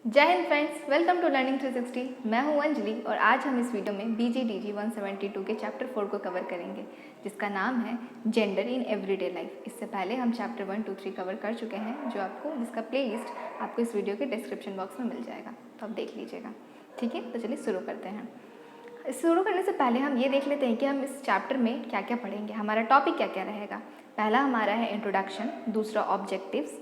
जय Hind friends, welcome to learning 360। मैं हूं अंजलि और आज हम इस वीडियो में BGDG 172 के चैप्टर 4 को कवर करेंगे, जिसका नाम है जेंडर इन एवरीडे लाइफ। इससे पहले हम चैप्टर 1, 2, 3 कवर कर चुके हैं, जिसका प्लेलिस्ट आपको इस वीडियो के डिस्क्रिप्शन बॉक्स में मिल जाएगा, तो आप देख लीजिएगा। ठीक है, तो चलिए शुरू करते हैं। शुरू करने से पहले हम ये देख लेते हैं कि हम इस चैप्टर में क्या क्या पढ़ेंगे, हमारा टॉपिक क्या क्या रहेगा। पहला हमारा है इंट्रोडक्शन, दूसरा ऑब्जेक्टिव्स,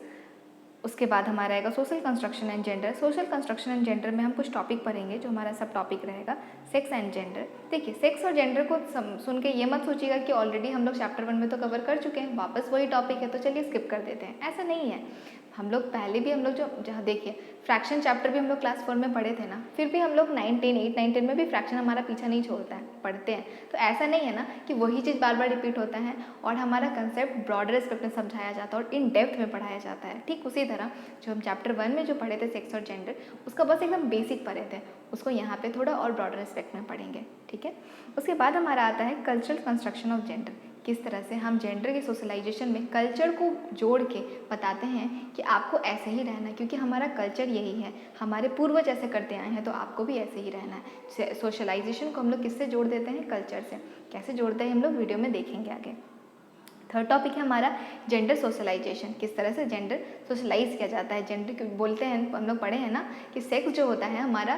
उसके बाद हमारा आएगा social construction and gender. Social construction and gender में हम कुछ टॉपिक पढ़ेंगे, जो हमारा सब टॉपिक रहेगा सेक्स एंड जेंडर। देखिए, सेक्स और जेंडर को सुन के ये मत सोचिएगा कि ऑलरेडी हम लोग चैप्टर 1 में तो कवर कर चुके हैं, वापस वही टॉपिक है तो चलिए स्किप कर देते हैं। ऐसा नहीं है, हम लोग पहले भी जो जहाँ देखिए फ्रैक्शन चैप्टर भी हम लोग क्लास 4 में पढ़े थे ना, फिर भी हम लोग 9, 10, 8, 9, 10 में भी फ्रैक्शन हमारा पीछा नहीं छोड़ता है, पढ़ते हैं। तो ऐसा नहीं है ना कि वही चीज़ बार बार रिपीट होता है और हमारा कंसेप्ट ब्रॉडर स्कोप में समझाया जाता है और इन डेप्थ में पढ़ाया जाता है। ठीक उसी तरह जो हम चैप्टर 1 में जो पढ़े थे सेक्स और जेंडर, उसका बस एकदम बेसिक पढ़े थे, उसको यहाँ पे थोड़ा और ब्रॉडर एस्पेक्ट में पढ़ेंगे। ठीक है, उसके बाद हमारा आता है कल्चरल कंस्ट्रक्शन ऑफ जेंडर। किस तरह से हम जेंडर के सोशलाइजेशन में कल्चर को जोड़ के बताते हैं कि आपको ऐसे ही रहना है, क्योंकि हमारा कल्चर यही है, हमारे पूर्वज ऐसे करते आए हैं, तो आपको भी ऐसे ही रहना है। सोशलाइजेशन को हम लोग किससे जोड़ देते हैं? कल्चर से। कैसे जोड़ते हैं हम लोग वीडियो में देखेंगे आगे। थर्ड टॉपिक है हमारा जेंडर सोशलाइजेशन। किस तरह से जेंडर सोशलाइज किया जाता है। जेंडर बोलते हैं, हम लोग पढ़े हैं ना कि सेक्स जो होता है हमारा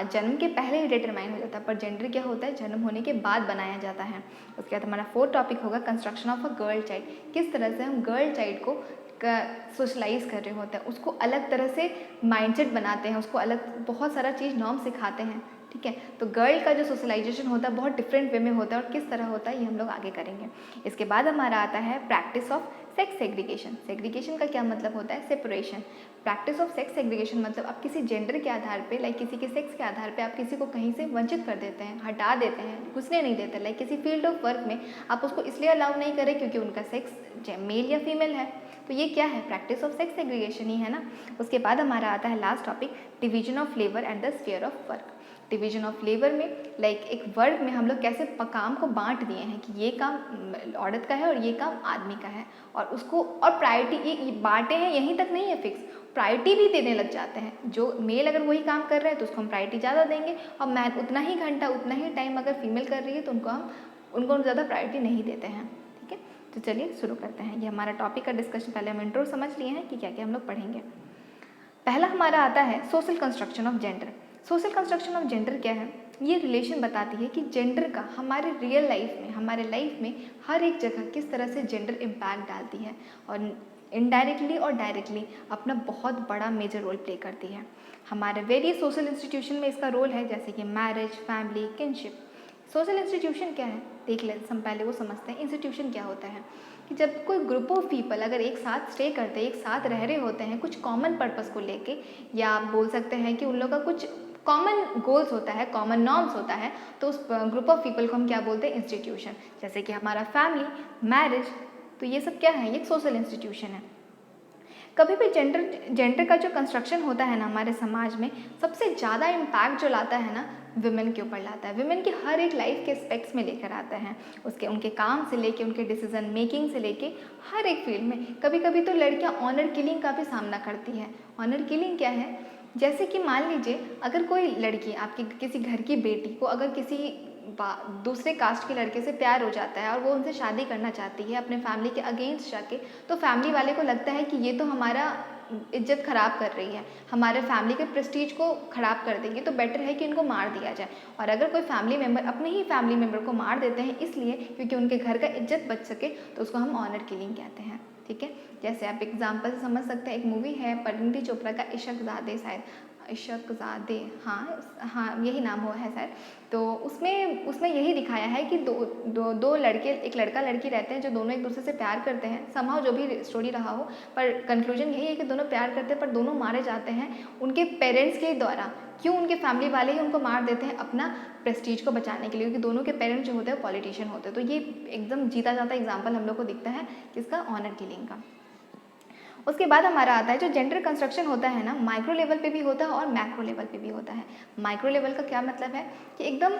जन्म के पहले ही डिटरमाइन हो जाता है, पर जेंडर क्या होता है? जन्म होने के बाद बनाया जाता है। उसके बाद हमारा फोर्थ टॉपिक होगा construction of a girl child. किस तरह से हम गर्ल चाइल्ड को सोशलाइज कर रहे होते हैं, उसको अलग तरह से माइंडसेट बनाते हैं, उसको अलग बहुत सारा चीज़ नॉर्म सिखाते हैं। ठीक है, तो गर्ल का जो सोशलाइजेशन होता है बहुत डिफरेंट वे में होता है, और किस तरह होता है ये हम लोग आगे करेंगे। इसके बाद हमारा आता है practice of sex segregation. Segregation का क्या मतलब होता है? Separation. Practice of sex segregation मतलब आप किसी जेंडर के आधार पे, लाइक किसी के सेक्स के आधार पे आप किसी को कहीं से वंचित कर देते हैं, हटा देते हैं, घुसने नहीं देते। लाइक किसी फील्ड ऑफ वर्क में आप उसको इसलिए अलाउ नहीं करें क्योंकि उनका सेक्स मेल या फीमेल है, तो ये क्या है? प्रैक्टिस ऑफ सेक्स सेग्रीगेशन ही है ना। उसके बाद हमारा आता है last topic division of labour and the sphere of work. Division of labour में लाइक एक वर्क में हम लोग कैसे काम को बांट दिए हैं कि ये काम औरत का है और ये काम आदमी का है, और उसको और प्रायोरिटी ये बांटे हैं, यहीं तक नहीं है फिक्स, प्रायोरिटी भी देने लग जाते हैं। जो मेल अगर वही काम कर रहे हैं तो उसको हम प्रायोरिटी ज़्यादा देंगे, और मैन उतना ही घंटा उतना ही टाइम अगर फीमेल कर रही है तो उनको ज़्यादा प्रायोरिटी नहीं देते हैं। ठीक है, तो चलिए शुरू करते हैं। ये हमारा टॉपिक का डिस्कशन। पहले हम इंट्रो समझ लिए हैं कि क्या क्या हम लोग पढ़ेंगे। पहला हमारा आता है social construction of gender. Social construction of gender क्या है? ये रिलेशन बताती है कि जेंडर का हमारे रियल लाइफ में, हमारे लाइफ में हर एक जगह किस तरह से जेंडर इम्पैक्ट डालती है, और इनडायरेक्टली और डायरेक्टली अपना बहुत बड़ा मेजर रोल प्ले करती है। हमारे वेरियस सोशल इंस्टीट्यूशन में इसका रोल है, जैसे कि marriage, family, kinship. Social institution क्या है देख लें, हम पहले वो समझते हैं। इंस्टीट्यूशन क्या होता है कि जब कोई ग्रुप ऑफ पीपल अगर एक साथ स्टे करते हैं, एक साथ रह रहे होते हैं कुछ कॉमन पर्पस को लेके, या आप बोल सकते हैं कि उन लोगों का कुछ कॉमन गोल्स होता है, कॉमन नॉर्म्स होता है, तो उस ग्रुप ऑफ पीपल को हम क्या बोलते हैं? इंस्टीट्यूशन। जैसे कि हमारा फैमिली, मैरिज, तो ये सब क्या है? ये एक सोशल इंस्टीट्यूशन है। कभी भी जेंडर का जो कंस्ट्रक्शन होता है ना हमारे समाज में, सबसे ज़्यादा इम्पैक्ट जो लाता है ना विमेन के ऊपर लाता है। विमेन की हर एक लाइफ के एस्पेक्ट्स में लेकर आता है, उनके काम से लेके, उनके डिसीजन मेकिंग से लेके हर एक फील्ड में। कभी कभी तो लड़कियां ऑनर किलिंग का भी सामना करती हैं। ऑनर किलिंग क्या है? जैसे कि मान लीजिए अगर कोई लड़की, आपकी किसी घर की बेटी को अगर किसी दूसरे कास्ट के लड़के से प्यार हो जाता है और वो उनसे शादी करना चाहती है अपने फैमिली के अगेंस्ट जाके, तो फैमिली वाले को लगता है कि ये तो हमारा इज्जत खराब कर रही है, हमारे फैमिली के प्रेस्टीज को खराब कर देंगे, तो बेटर है कि इनको मार दिया जाए। और अगर कोई फैमिली मेम्बर अपने ही फैमिली मेम्बर को मार देते हैं इसलिए क्योंकि उनके घर का इज्जत बच सके, तो उसको हम ऑनर किलिंग कहते हैं। ठीक है, जैसे आप एग्जाम्पल से समझ सकते हैं, एक मूवी है परिणीति चोपड़ा का इश्कज़ादे, शायद इश्कज़ादे, हाँ यही नाम हुआ है शायद। तो उसमें यही दिखाया है कि दो लड़के, एक लड़का लड़की रहते हैं जो दोनों एक दूसरे से प्यार करते हैं, समहाउ जो भी स्टोरी रहा हो, पर कंक्लूजन यही है कि दोनों प्यार करते हैं पर दोनों मारे जाते हैं उनके पेरेंट्स के द्वारा। क्यों? उनके फैमिली वाले ही उनको मार देते हैं अपना प्रेस्टीज को बचाने के लिए, क्योंकि दोनों के पेरेंट्स जो होते हैं पॉलिटिशियन होते हैं। तो ये एकदम जीता जाता एग्जाम्पल हम लोग को दिखता है किसका? ऑनर किलिंग का। उसके बाद हमारा आता है जो जेंडर कंस्ट्रक्शन होता है ना, माइक्रो लेवल पे भी होता है और मैक्रो लेवल पे भी होता है। माइक्रो लेवल का क्या मतलब है कि एकदम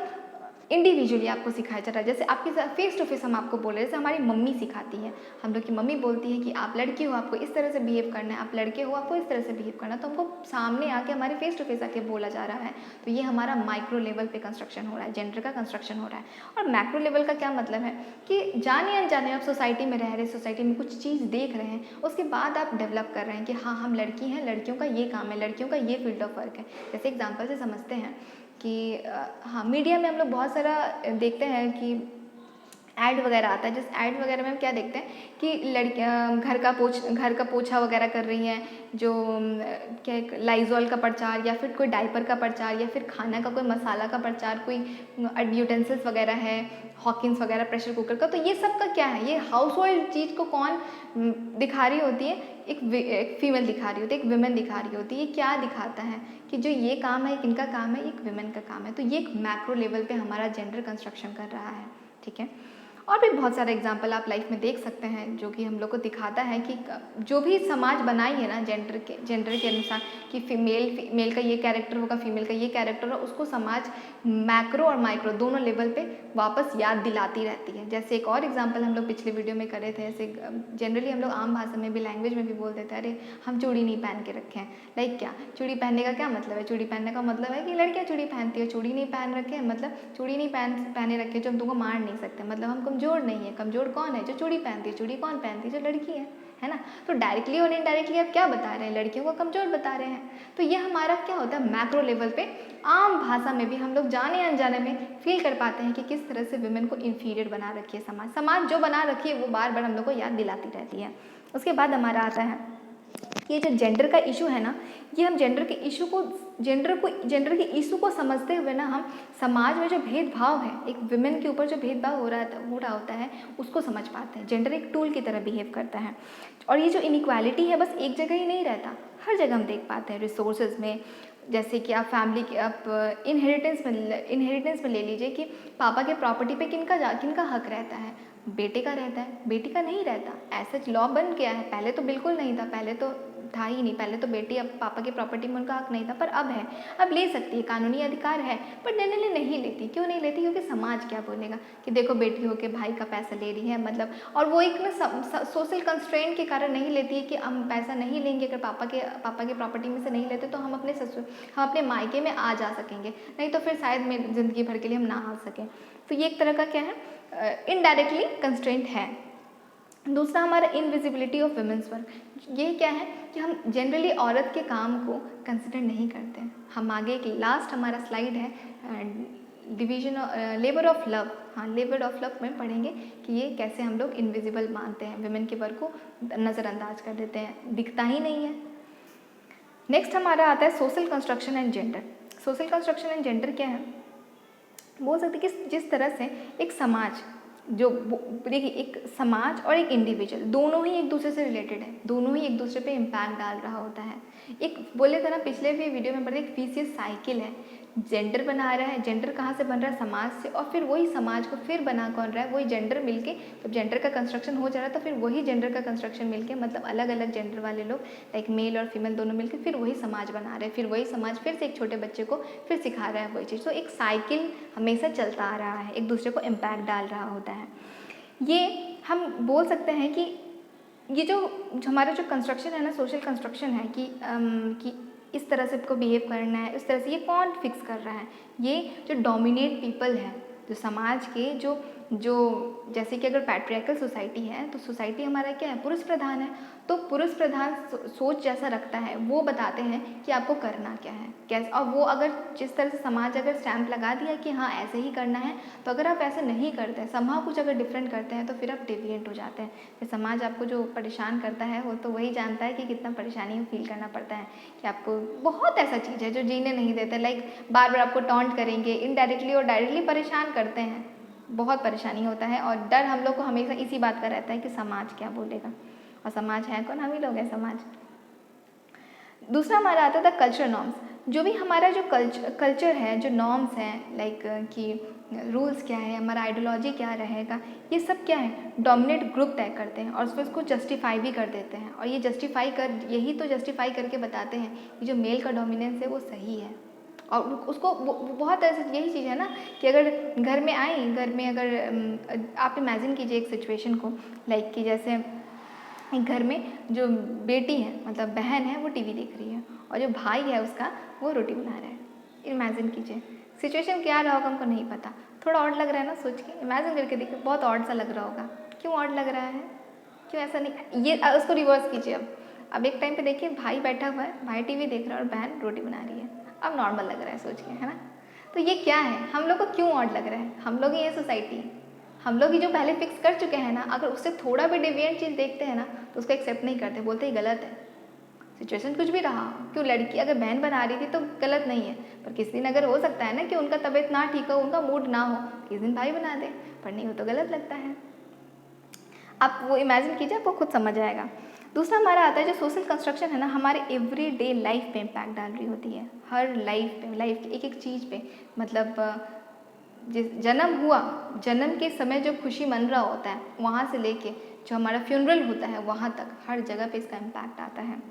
इंडिविजुअली आपको सिखाया जा रहा है। जैसे आपके साथ फेस टू फेस हम आपको बोल रहे हैं, जैसे हमारी मम्मी सिखाती है, हम लोग की मम्मी बोलती है कि आप लड़की हो आपको इस तरह से बिहेव करना है, आप लड़के हो आपको इस तरह से बिहेव करना है, तो हमको सामने आके हमारे फेस टू फेस आके बोला जा रहा है। तो ये हमारा माइक्रो लेवल पे कंस्ट्रक्शन हो रहा है, जेंडर का कंस्ट्रक्शन हो रहा है। और मैक्रो लेवल का क्या मतलब है कि जाने अनजाने आप सोसाइटी में रह रहे, सोसाइटी में कुछ चीज़ देख रहे हैं, उसके बाद आप डेवलप कर रहे हैं कि हाँ हम लड़की हैं, लड़कियों का ये काम है, लड़कियों का ये फील्ड ऑफ वर्क है। जैसे एग्जाम्पल से समझते हैं कि हाँ मीडिया में हम लोग बहुत सारा देखते हैं कि ऐड वगैरह आता है, जिस ऐड वगैरह में हम क्या देखते हैं कि लड़कियां घर का पोछा वगैरह कर रही हैं, जो क्या लाइजॉल का प्रचार या फिर कोई डायपर का प्रचार या फिर खाना का कोई मसाला का प्रचार, कोई यूटेंसिल्स वगैरह है, हॉकिंस वगैरह, प्रेशर कुकर का। तो ये सब का क्या है, ये हाउस होल्ड चीज़ को कौन दिखा रही होती है, एक फीमेल दिखा रही होती है, एक विमेन दिखा रही होती है। ये क्या दिखाता है कि जो ये काम है किनका काम है, एक विमेन का काम है। तो ये एक मैक्रो लेवल पे हमारा जेंडर कंस्ट्रक्शन कर रहा है, ठीक है। और भी बहुत सारे एग्जाम्पल आप लाइफ में देख सकते हैं जो कि हम लोग को दिखाता है कि जो भी समाज बनाई है ना जेंडर के अनुसार कि मेल का ये कैरेक्टर होगा, फीमेल का ये कैरेक्टर होगा, उसको समाज मैक्रो और माइक्रो दोनों लेवल पे वापस याद दिलाती रहती है। जैसे एक और एग्जाम्पल हम लोग पिछले वीडियो में करे थे, ऐसे जनरली हम लोग आम भाषा में भी, लैंग्वेज में भी बोल देते हैं, अरे हम चूड़ी नहीं पहन के रखे हैं। लाइक क्या, चूड़ी पहनने का क्या मतलब है? चूड़ी पहनने का मतलब है कि लड़कियाँ चूड़ी पहनती है, चूड़ी नहीं पहन रखे हैं मतलब चूड़ी नहीं पहने रखे जो हम तुमको मार नहीं सकते, मतलब हम कमज़ोर नहीं है। कमज़ोर कौन है? जो चूड़ी पहनती है। चूड़ी कौन पहनती है? जो लड़की है ना। तो डायरेक्टली और इनडायरेक्टली आप क्या बता रहे हैं? लड़कियों को कमज़ोर बता रहे हैं। तो ये हमारा क्या होता है, मैक्रो लेवल पे आम भाषा में भी हम लोग जाने अनजाने में फील कर पाते हैं कि किस तरह से विमेन को इन्फीरियर बना रखी है समाज जो बना रखी है वो बार बार हम लोग को याद दिलाती रहती है। उसके बाद हमारा आता है ये जो जेंडर का इशू है ना, ये हम जेंडर के इशू को समझते हुए ना, हम समाज में जो भेदभाव है, एक विमेन के ऊपर जो भेदभाव हो रहा होता है, उसको समझ पाते हैं। जेंडर एक टूल की तरह बिहेव करता है। और ये जो इनइक्वालिटी है बस एक जगह ही नहीं रहता, हर जगह हम देख पाते हैं। रिसोर्सेज में, जैसे कि आप फैमिली के आप इनहेरिटेंस में ले लीजिए कि पापा के प्रॉपर्टी पे किनका हक रहता है? बेटे का रहता है, बेटी का नहीं रहता। ऐसा लॉ बन गया है, पहले तो बिल्कुल नहीं था, पहले तो था ही नहीं। पहले तो बेटी अब पापा के प्रॉपर्टी में उनका हक नहीं था, पर अब है, अब ले सकती है, कानूनी अधिकार है। पर जनरली नहीं लेती। क्यों नहीं लेती? क्योंकि समाज क्या बोलेगा कि देखो बेटी होके भाई का पैसा ले रही है, मतलब। और वो एक ना सोशल कंस्ट्रेंट के कारण नहीं लेती है कि हम पैसा नहीं लेंगे, अगर पापा के प्रॉपर्टी में से नहीं लेते तो हम अपने मायके में आ जा सकेंगे, नहीं तो फिर शायद में ज़िंदगी भर के लिए हम ना आ सकें। तो ये एक तरह का क्या है, इनडायरेक्टली कंस्ट्रेंट है। दूसरा हमारा इनविजिबिलिटी ऑफ वुमेन्स वर्क। ये क्या है कि हम जनरली औरत के काम को कंसिडर नहीं करते हैं। हम आगे एक लास्ट हमारा स्लाइड है डिवीजन लेबर ऑफ लव, हाँ लेबर ऑफ लव में पढ़ेंगे कि ये कैसे हम लोग इनविजिबल मानते हैं, वुमेन के वर्क को नज़रअंदाज कर देते हैं, दिखता ही नहीं है। नेक्स्ट हमारा आता है social construction and gender. Social construction and gender क्या है, बोल सकते कि जिस तरह से एक समाज, जो देखिए एक समाज और एक इंडिविजुअल दोनों ही एक दूसरे से रिलेटेड है, दोनों ही एक दूसरे पे इम्पैक्ट डाल रहा होता है। एक बोले थे ना पिछले भी वीडियो में पढ़े, एक विशियस साइकिल है। जेंडर बना रहा है, जेंडर कहाँ से बन रहा है? समाज से, और फिर वही समाज को फिर बना कौन रहा है? वही जेंडर मिलके, जब जेंडर का कंस्ट्रक्शन हो जा रहा है तो फिर वही जेंडर का कंस्ट्रक्शन मिलके, मतलब अलग अलग जेंडर वाले लोग लाइक मेल और फीमेल दोनों मिलकर फिर वही समाज बना रहे हैं, फिर वही समाज फिर से एक छोटे बच्चे को फिर सिखा रहा है वही चीज़। तो एक साइकिल हमेशा चलता आ रहा है, एक दूसरे को इम्पैक्ट डाल रहा होता है। ये हम बोल सकते हैं कि ये जो हमारा जो कंस्ट्रक्शन है ना, सोशल कंस्ट्रक्शन है कि इस तरह से आपको बिहेव करना है, इस तरह से, ये कौन फिक्स कर रहा है? ये जो डोमिनेट पीपल है, जो समाज के जो जैसे कि अगर पैट्रियार्कल सोसाइटी है तो सोसाइटी हमारा क्या है? पुरुष प्रधान है। तो पुरुष प्रधान सोच जैसा रखता है वो बताते हैं कि आपको करना क्या है, कैसे। और वो अगर जिस तरह से समाज अगर स्टैंप लगा दिया कि हाँ ऐसे ही करना है, तो अगर आप ऐसे नहीं करते हैं, समहाउ कुछ अगर डिफरेंट करते हैं, तो फिर आप डेविएंट हो जाते हैं। फिर समाज आपको जो परेशान करता है वो तो वही जानता है कि कितना परेशानी फील करना पड़ता है, कि आपको बहुत ऐसा चीज़ है जो जीने नहीं देते, लाइक बार बार आपको टॉन्ट करेंगे, इनडायरेक्टली और डायरेक्टली परेशान करते हैं, बहुत परेशानी होता है। और डर हम लोग को हमेशा इसी बात का रहता है कि समाज क्या बोलेगा, और समाज है कौन? हम ही लोग हैं समाज। दूसरा हमारा आता था कल्चर नॉर्म्स। जो भी हमारा जो कल्चर है, जो नॉर्म्स हैं, लाइक कि रूल्स क्या है, हमारा आइडियोलॉजी क्या रहेगा, ये सब क्या है? डोमिनेट ग्रुप तय करते हैं और उसको जस्टिफाई भी कर देते हैं। और यही तो जस्टिफाई करके बताते हैं कि जो मेल का डोमिनेंस है वो सही है और उसको वो बहुत ऐसे यही चीज़ है ना कि अगर घर में आई, घर में अगर आप इमेजिन कीजिए एक सिचुएशन को, लाइक कि जैसे एक घर में जो बेटी है मतलब बहन है वो टीवी देख रही है और जो भाई है उसका वो रोटी बना रहा है। इमेजिन कीजिए सिचुएशन क्या रहा होगा, हमको नहीं पता। थोड़ा ऑड लग रहा है ना, सोच के इमेजिन करके देखिए, बहुत ऑड सा लग रहा होगा। क्यों ऑड लग रहा है, क्यों ऐसा नहीं, ये उसको रिवर्स कीजिए। अब एक टाइम पे देखिए भाई बैठा हुआ है, भाई टीवी देख रहा है और बहन रोटी बना रही है। अब नॉर्मल लग रहा है सोच के, है ना। तो ये क्या है, हम लोग को क्यों ऑड लग रहा है, हम लोग ही ये सोसाइटी है, हम लोग ही जो पहले फिक्स कर चुके हैं ना, अगर उससे थोड़ा भी डिविएंट चीज़ देखते हैं ना तो उसको एक्सेप्ट नहीं करते, बोलते ही गलत है। सिचुएशन कुछ भी रहा, क्यों लड़की अगर बहन बना रही थी तो गलत नहीं है, पर किस दिन अगर हो सकता है ना कि उनका तबीयत ना ठीक हो, उनका मूड ना हो, किस दिन भाई बना दे, पर नहीं हो तो गलत लगता है। आप वो इमेजिन कीजिए, आपको खुद समझ आएगा। दूसरा हमारा आता है जो सोशल कंस्ट्रक्शन है ना, हमारे एवरीडे लाइफ पे इम्पैक्ट डाल रही होती है, हर लाइफ पे, लाइफ की एक एक चीज़ पे। मतलब जिस जन्म हुआ, जन्म के समय जो खुशी मन रहा होता है वहाँ से लेके जो हमारा फ्यूनरल होता है वहाँ तक, हर जगह पे इसका इम्पैक्ट आता है।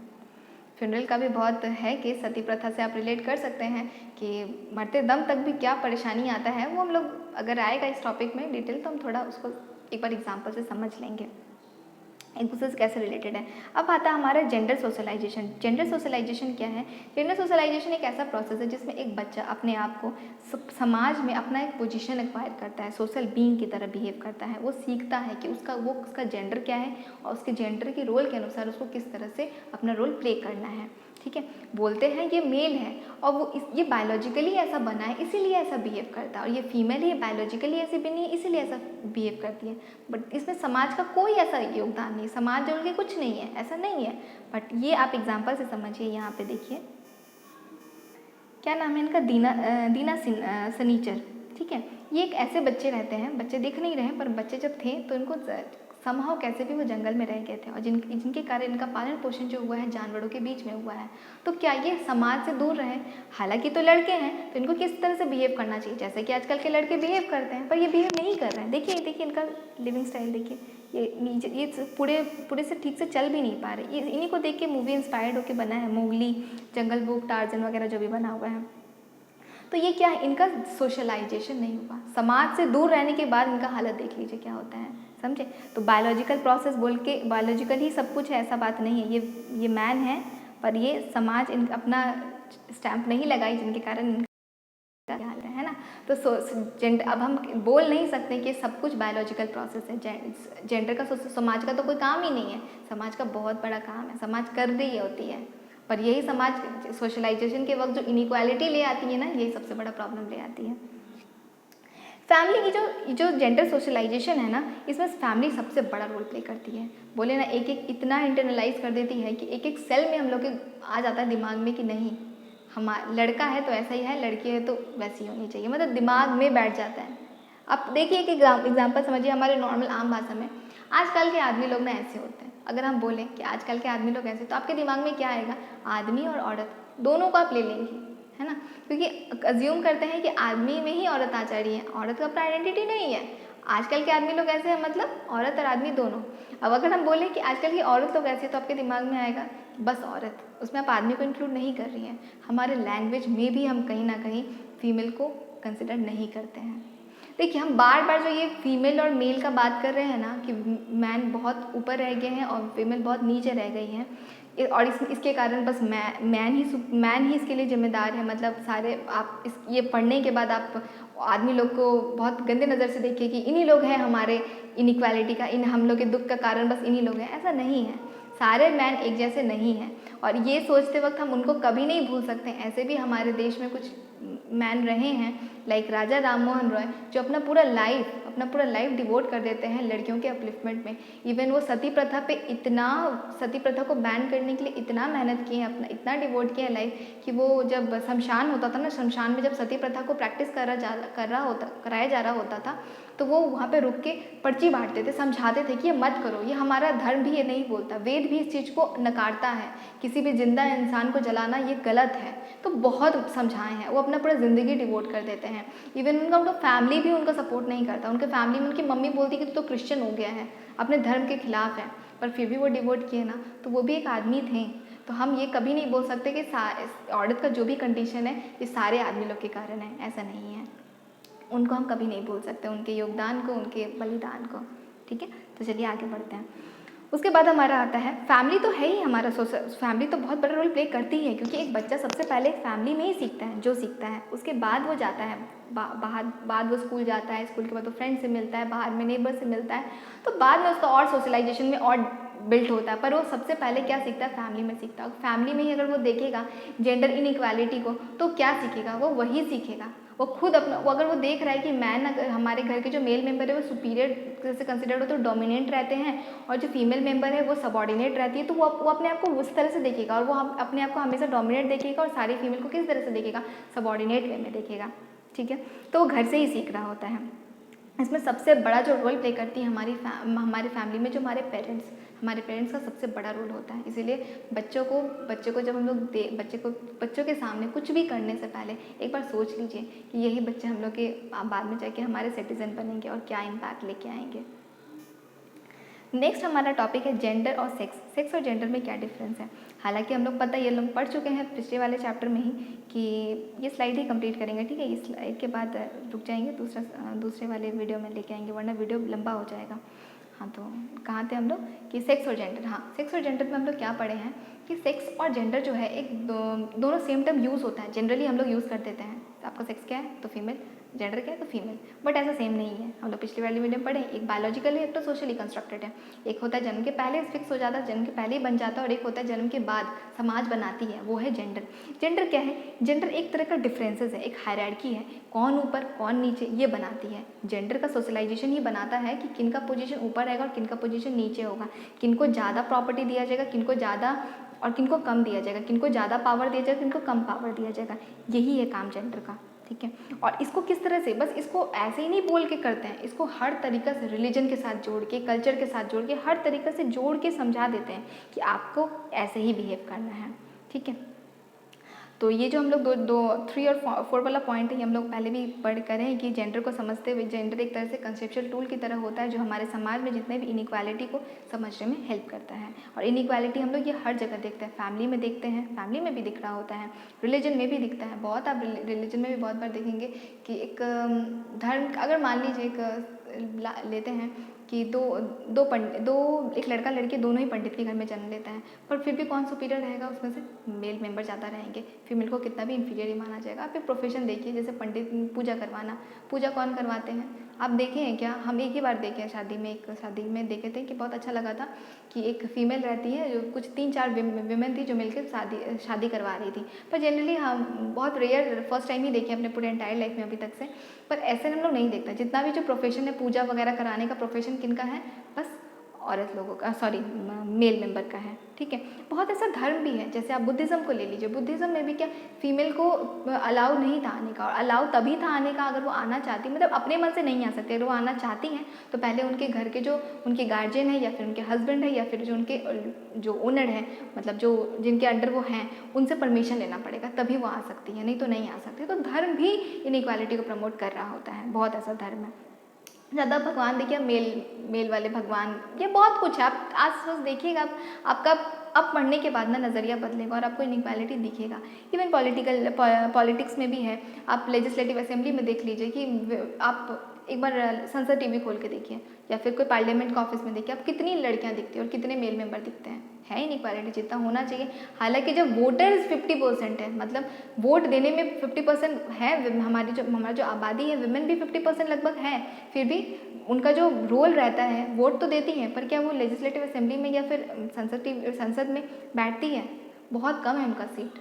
फ्यूनरल का भी बहुत है कि सती प्रथा से आप रिलेट कर सकते हैं कि मरते दम तक भी क्या परेशानी आता है, वो हम लोग अगर आएगा इस टॉपिक में डिटेल तो हम थोड़ा उसको एक बार एग्जांपल से समझ लेंगे, एक दूसरे से कैसे रिलेटेड है। अब आता है हमारा जेंडर सोशलाइजेशन। जेंडर सोशलाइजेशन क्या है, जेंडर सोशलाइजेशन एक ऐसा प्रोसेस है जिसमें एक बच्चा अपने आप को समाज में अपना एक पोजीशन एक्वायर करता है, सोशल बीइंग की तरह बिहेव करता है। वो सीखता है कि उसका जेंडर क्या है और उसके जेंडर के रोल के अनुसार उसको किस तरह से अपना रोल प्ले करना है। ठीक है, बोलते हैं ये मेल है और वो ये बायोलॉजिकली ऐसा बना है इसीलिए ऐसा बिहेव करता है, और ये फीमेल है बायोलॉजिकली ऐसी बनी है इसीलिए ऐसा बिहेव करती है। बट इसमें समाज का कोई ऐसा योगदान नहीं, समाज जोड़ के कुछ नहीं है, ऐसा नहीं है। बट ये आप एग्जाम्पल से समझिए, यहाँ पे देखिए क्या नाम है इनका, दीना सनीचर। ठीक है, ये एक ऐसे बच्चे रहते हैं, बच्चे दिख नहीं रहे पर बच्चे जब थे तो इनको समहाउ कैसे भी वो जंगल में रह गए थे और जिनके कारण इनका पालन पोषण जो हुआ है जानवरों के बीच में हुआ है। तो क्या ये समाज से दूर रहे, हालांकि तो लड़के हैं तो इनको किस तरह से बिहेव करना चाहिए जैसे कि आजकल के लड़के बिहेव करते हैं, पर ये बिहेव नहीं कर रहे हैं। देखिए इनका लिविंग स्टाइल देखिए, ये नीचे ये पूरे से ठीक से चल भी नहीं पा रहे। इन्हीं को देख के मूवी इंस्पायर्ड होकर बना है, मोगली, जंगल बुक, टार्जन वगैरह जो भी बना हुआ है। तो ये क्या है, इनका सोशलाइजेशन नहीं हुआ, समाज से दूर रहने के बाद इनका हालत देख लीजिए क्या होता है, समझे। तो बायोलॉजिकल प्रोसेस बोल के बायोलॉजिकल ही सब कुछ है ऐसा बात नहीं है। ये मैन है पर ये समाज इन अपना स्टैंप नहीं लगाई जिनके कारण इनका हाल है ना। तो जेंडर, अब हम बोल नहीं सकते कि सब कुछ बायोलॉजिकल प्रोसेस है। जेंडर का समाज का तो कोई काम ही नहीं है, समाज का बहुत बड़ा काम है, समाज कर रही होती है। पर यही समाज सोशलाइजेशन के वक्त जो इनइक्वालिटी ले आती है ना, यही सबसे बड़ा प्रॉब्लम ले आती है। फैमिली की जो जेंडर सोशलाइजेशन है ना, इसमें फैमिली सबसे बड़ा रोल प्ले करती है। बोले ना एक इतना इंटरनलाइज कर देती है कि एक सेल में हम लोग के आ जाता है दिमाग में कि नहीं, हमारा लड़का है तो ऐसा ही है, लड़की है तो वैसी होनी चाहिए, मतलब दिमाग में बैठ जाता है। अब देखिए एक एग्जाम्पल समझिए, हमारे नॉर्मल आम भाषा में आजकल के आदमी लोग ना ऐसे होते हैं। अगर हम बोलें कि आजकल के आदमी लोग ऐसे, तो आपके दिमाग में क्या आएगा, आदमी और औरत दोनों को आप ले लेंगे, है ना, क्योंकि अज्यूम करते हैं कि आदमी में ही औरत आ जा रही है, औरत का अपना आइडेंटिटी नहीं है। आजकल के आदमी लोग ऐसे हैं, मतलब औरत और आदमी दोनों। अब अगर हम बोलें कि आजकल की औरत लोग ऐसे, तो आपके दिमाग में आएगा बस औरत, उसमें आप आदमी को इंक्लूड नहीं कर रही हैं। हमारे लैंग्वेज में भी हम कहीं ना कहीं फीमेल को कंसिडर नहीं करते हैं। देखिए हम बार बार जो ये फीमेल और मेल का बात कर रहे हैं ना कि मैन बहुत ऊपर रह गए हैं और फीमेल बहुत नीचे रह गई हैं, और इसके कारण बस मैन ही इसके लिए जिम्मेदार है। मतलब सारे आप ये पढ़ने के बाद आप आदमी लोग को बहुत गंदे नज़र से देखिए कि इन्हीं लोग हैं हमारे इनइक्वालिटी का, हम लोग के दुख का कारण बस इन्हीं लोग हैं, ऐसा नहीं है। सारे मैन एक जैसे नहीं हैं, और ये सोचते वक्त हम उनको कभी नहीं भूल सकते। ऐसे भी हमारे देश में कुछ मैन रहे हैं, लाइक राजा राम मोहन रॉय, जो अपना पूरा लाइफ डिवोट कर देते हैं लड़कियों के अपलिफ्टमेंट में। इवन वो सती प्रथा को बैन करने के लिए इतना मेहनत किए, अपना इतना डिवोट किया लाइफ, कि वो जब शमशान होता था ना, शमशान में जब सती प्रथा को प्रैक्टिस कराया जा रहा होता था, तो वो वहाँ पे रुक के पर्ची बांटते थे, समझाते थे कि ये मत करो, ये हमारा धर्म भी ये नहीं बोलता, वेद भी इस चीज़ को नकारता है, किसी भी जिंदा इंसान को जलाना ये गलत है। तो बहुत समझाए हैं, वो अपना पूरा ज़िंदगी डिवोट कर देते हैं। इवन उनका फैमिली भी उनका सपोर्ट नहीं करता, उनके फैमिली में उनकी मम्मी बोलती कि तो क्रिश्चियन हो गया है, अपने धर्म के खिलाफ है, पर फिर भी वो डिवोट किए ना, तो वो भी एक आदमी थे। तो हम ये कभी नहीं बोल सकते कि औरत का जो भी कंडीशन है ये सारे आदमी लोग के कारण है, ऐसा नहीं है। उनको हम कभी नहीं भूल सकते, उनके योगदान को, उनके बलिदान को। ठीक है, तो चलिए आगे बढ़ते हैं। उसके बाद हमारा आता है फैमिली। तो है ही हमारा फैमिली तो बहुत बड़ा रोल प्ले करती है, क्योंकि एक बच्चा सबसे पहले फैमिली में ही सीखता है, जो सीखता है उसके बाद वो जाता है बाहर, बाद वो स्कूल जाता है, स्कूल के बाद वो फ्रेंड से मिलता है, बाहर में नेबर से मिलता है, तो बाद में उसका और सोशलाइजेशन में और बिल्ट होता है। पर वो सबसे पहले क्या सीखता है, फैमिली में सीखता है। फैमिली में ही अगर वो देखेगा जेंडर इनइक्वालिटी को, तो क्या सीखेगा, वो वही सीखेगा। वो खुद अपना, वो अगर वो देख रहा है कि मैन, अगर हमारे घर के जो मेल मेंबर है वो सुपीरियर जैसे कंसिडर्ड होते हैं, डोमिनेंट रहते हैं, और जो फीमेल मेंबर है वो सबऑर्डिनेट रहती है, तो वो अपने आप को उस तरह से देखेगा, और वो अपने आप को हमेशा डोमिनेट देखेगा, और सारी फीमेल को किस तरह से देखेगा, सबऑर्डिनेट वे में देखेगा। ठीक है, तो वो घर से ही सीख रहा होता है। इसमें सबसे बड़ा जो रोल प्ले करती है हमारी फैमिली में जो हमारे पेरेंट्स का सबसे बड़ा रोल होता है। इसीलिए बच्चों को जब हम लोग बच्चों के सामने कुछ भी करने से पहले एक बार सोच लीजिए कि यही बच्चे हम लोग के बाद में जाके हमारे सिटीजन बनेंगे और क्या इम्पैक्ट लेके आएंगे। नेक्स्ट हमारा टॉपिक है जेंडर और सेक्स और जेंडर में क्या डिफरेंस है। हालांकि हम लोग पता ये लोग पढ़ चुके हैं पिछले वाले चैप्टर में ही कि ये स्लाइड ही कंप्लीट करेंगे। ठीक है, इस स्लाइड के बाद रुक जाएंगे, दूसरे वाले वीडियो में लेके आएंगे, वरना वीडियो लंबा हो जाएगा। हाँ, तो कहाँ थे हम लोग कि सेक्स और जेंडर। हाँ, सेक्स और जेंडर में हम लोग क्या पढ़े हैं कि सेक्स और जेंडर जो है एक दोनों सेम टर्म यूज़ होता है, जनरली हम लोग यूज़ कर देते हैं। आपका सेक्स क्या है तो फीमेल, जेंडर क्या है तो फीमेल, बट ऐसा सेम नहीं है। हम लोग पिछली वाली वीडियो में पढ़े, एक बायोलॉजिकल है, एक तो सोशली कंस्ट्रक्टेड है। एक होता है जन्म के पहले फिक्स हो जाता है, जन्म के पहले ही बन जाता है, और एक होता है जन्म के बाद समाज बनाती है, वो है जेंडर। जेंडर क्या है, जेंडर एक तरह का डिफरेंसेस है, एक हायरार्की है, कौन ऊपर कौन नीचे ये बनाती है। जेंडर का सोशलाइजेशन ही बनाता है कि किन का पोजीशन ऊपर रहेगा और किन का पोजीशन नीचे होगा, किनको ज़्यादा प्रॉपर्टी दिया जाएगा, किनको ज़्यादा और किनको कम दिया जाएगा, किनको ज़्यादा पावर दिया जाएगा, किनको कम पावर दिया जाएगा। यही है काम जेंडर का। ठीक है, और इसको किस तरह से, बस इसको ऐसे ही नहीं बोल के करते हैं, इसको हर तरीक़ा से रिलीजन के साथ जोड़ के, कल्चर के साथ जोड़ के, हर तरीक़े से जोड़ के समझा देते हैं कि आपको ऐसे ही बिहेव करना है। ठीक है, तो ये जो हम लोग 3 और 4 वाला पॉइंट है, ये हम लोग पहले भी पढ़ कर हैं कि जेंडर को समझते हुए जेंडर एक तरह से कंसेप्चुअल टूल की तरह होता है, जो हमारे समाज में जितने भी इनइक्वालिटी को समझने में हेल्प करता है। और इनइक्वालिटी हम लोग ये हर जगह देखते हैं, फैमिली में देखते हैं, फैमिली में भी दिख रहा होता है, रिलीजन में भी दिखता है बहुत। आप रिलीजन में भी बहुत बार देखेंगे कि एक धर्म, अगर मान लीजिए एक लेते हैं कि एक लड़का लड़की दोनों ही पंडित के घर में जन्म लेता है, पर फिर भी कौन सुपीरियर रहेगा, उसमें से मेल मेंबर ज़्यादा रहेंगे, फीमेल को कितना भी इंफीरियर ही माना जाएगा। आप एक प्रोफेशन देखिए, जैसे पंडित पूजा करवाना, पूजा कौन करवाते हैं आप देखे हैं क्या? हम एक ही बार देखे हैं शादी में देखे थे कि बहुत अच्छा लगा था कि एक फीमेल रहती है, जो कुछ 3-4 विमेन थी जो मिलकर शादी करवा रही थी। पर जनरली हम बहुत रेयर फर्स्ट टाइम ही देखे अपने पूरे एंटायर लाइफ में अभी तक से, पर ऐसे हम लोग नहीं देखता। जितना भी जो प्रोफेशन है पूजा वगैरह कराने का, प्रोफेशन किनका है, बस औरत लोगों का, सॉरी मेल मेंबर का है। ठीक है, बहुत ऐसा धर्म भी है, जैसे आप बुद्धिज़्म को ले लीजिए, बुद्धिज़्म में भी क्या फीमेल को अलाउ नहीं था आने का, और अलाउ तभी था आने का अगर वो आना चाहती, मतलब अपने मन से नहीं आ सकती। अगर वो आना चाहती हैं तो पहले उनके घर के जो उनके गार्जियन है, या फिर उनके हस्बैंड है, या फिर जो उनके जो ओनर है, मतलब जो जिनके अंडर वो हैं, उनसे परमिशन लेना पड़ेगा, तभी वो आ सकती है, नहीं तो नहीं आ सकती। तो धर्म भी इनइक्वालिटी को प्रमोट कर रहा होता है, बहुत ऐसा धर्म है। ज़्यादा भगवान देखिए, मेल वाले भगवान, ये बहुत कुछ है। आप आस पास देखिएगा, आपका अब पढ़ने के बाद ना नज़रिया बदलेगा और आपको इनइक्वालिटी दिखेगा। इवन पॉलिटिक्स में भी है। आप लेजिस्लेटिव असेंबली में देख लीजिए कि आप एक बार संसद टीवी खोल के देखिए, या फिर कोई पार्लियामेंट का ऑफिस में देखिए, आप कितनी लड़कियां दिखती हैं और कितने मेल मेंबर दिखते हैं। है इनइक्वालिटी जितना होना चाहिए। हालांकि जब वोटर्स 50% है, मतलब वोट देने में 50% है, हमारी जो आबादी है, विमेन भी 50% लगभग है, फिर भी उनका जो रोल रहता है, वोट तो देती हैं, पर क्या वो लेजिस्लेटिव असेंबली में या फिर संसद में बैठती है? बहुत कम है उनका सीट।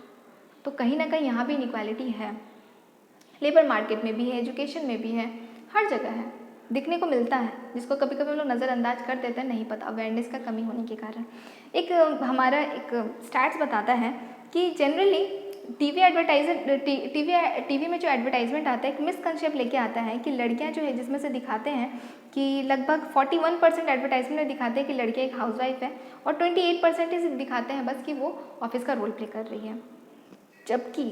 तो कहीं ना कहीं यहाँ भी इनइक्वालिटी है। लेबर मार्केट में भी है, एजुकेशन में भी है, हर जगह है, दिखने को मिलता है, जिसको कभी कभी हम लोग नज़रअंदाज कर देते हैं, नहीं पता, अवेयरनेस का कमी होने के कारण। एक हमारा एक स्टैट्स बताता है कि जनरली टीवी में जो एडवर्टाइजमेंट आता है, एक मिसकंसेप्ट लेके आता है कि लड़कियां जो है, जिसमें से दिखाते हैं कि लगभग 41% एडवर्टाइजमेंट में दिखाते हैं कि लड़कियां एक हाउसवाइफ है, और 28% ही दिखाते हैं बस कि वो ऑफिस का रोल प्ले कर रही है। जबकि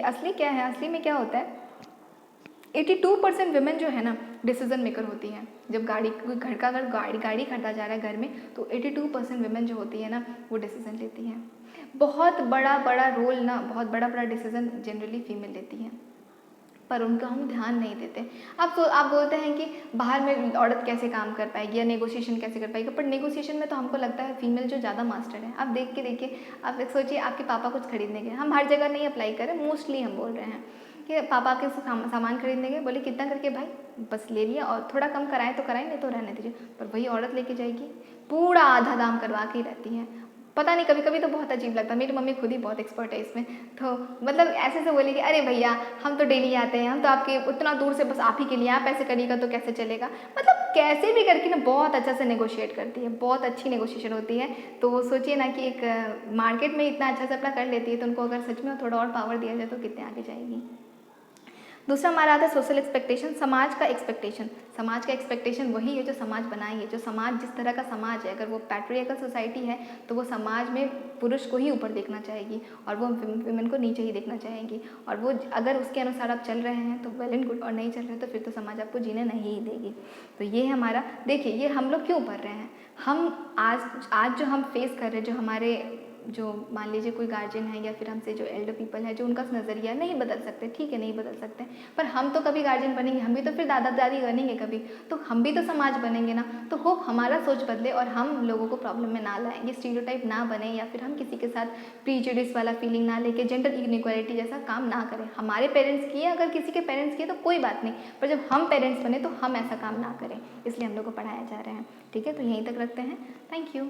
असली क्या है, असली में क्या होता है, 82% विमेन जो है ना, डिसीजन मेकर होती हैं। जब कोई घर का अगर गाड़ी खरीदा जा रहा है घर में, तो 82% वुमेन जो होती है ना, वो डिसीजन लेती हैं। बहुत बड़ा बड़ा रोल ना, बहुत बड़ा बड़ा डिसीजन जनरली फीमेल लेती हैं, पर उनका हम ध्यान नहीं देते। आप बोलते हैं कि बाहर में औरत कैसे काम कर पाएगी या नेगोशिएशन कैसे कर पाएगी, पर नेगोशिएशन में तो हमको लगता है फीमेल जो ज़्यादा मास्टर है। आप देखिए, आप सोचिए आपके पापा कुछ खरीदने गए, हम हर जगह नहीं अप्लाई करें, मोस्टली हम बोल रहे हैं कि पापा आपके सामान खरीदने गए, बोले कितना करके भाई, बस ले लिया, और थोड़ा कम कराएं तो कराएं, नहीं तो रहने दीजिए। पर वही औरत लेके जाएगी, पूरा आधा दाम करवा के ही रहती हैं। पता नहीं, कभी कभी तो बहुत अजीब लगता है। मेरी मम्मी खुद ही बहुत एक्सपर्ट है इसमें, तो मतलब ऐसे से बोली कि अरे भैया हम तो डेली आते हैं, हम तो आपके उतना दूर से बस आप ही के लिए, आप ऐसे करिएगा तो कैसे चलेगा। मतलब कैसे भी करके ना बहुत अच्छा से नेगोशिएट करती है, बहुत अच्छी नेगोशिएशन होती है। तो सोचिए ना कि एक मार्केट में इतना अच्छा से अपना कर लेती है, तो उनको अगर सच में थोड़ा और पावर दिया जाए तो कितने आगे जाएगी। दूसरा हमारा आता है सोशल एक्सपेक्टेशन, समाज का एक्सपेक्टेशन। समाज का एक्सपेक्टेशन वही है जो समाज बनाई है। जो समाज, जिस तरह का समाज है, अगर वो पैट्रियार्कल सोसाइटी है तो वो समाज में पुरुष को ही ऊपर देखना चाहेगी और वो वुमेन को नीचे ही देखना चाहेगी। और वो अगर उसके अनुसार आप चल रहे हैं तो वेल एंड गुड, और नहीं चल रहे तो फिर तो समाज आपको जीने नहीं देगी। तो ये हमारा, देखिए ये हम लोग क्यों पढ़ रहे हैं, हम आज जो हम फेस कर रहे हैं, जो हमारे जो मान लीजिए कोई गार्जियन है या फिर हमसे जो एल्डर पीपल है, जो उनका नज़रिया नहीं बदल सकते, ठीक है नहीं बदल सकते, पर हम तो कभी गार्जियन बनेंगे, हम भी तो फिर दादा दादी बनेंगे कभी, तो हम भी तो समाज बनेंगे ना। तो होप हमारा सोच बदले और हम लोगों को प्रॉब्लम में ना लाएं, ये स्टीरियोटाइप ना बने, या फिर हम किसी के साथ प्रीजुडिस वाला फीलिंग ना लेके जेंडर इनइक्वालिटी जैसा काम ना करें। हमारे पेरेंट्स किए, अगर किसी के पेरेंट्स किए तो कोई बात नहीं, पर जब हम पेरेंट्स बने तो हम ऐसा काम ना करें, इसलिए हम लोग को पढ़ाया जा रहा है। ठीक है, तो यहीं तक रखते हैं। Thank you.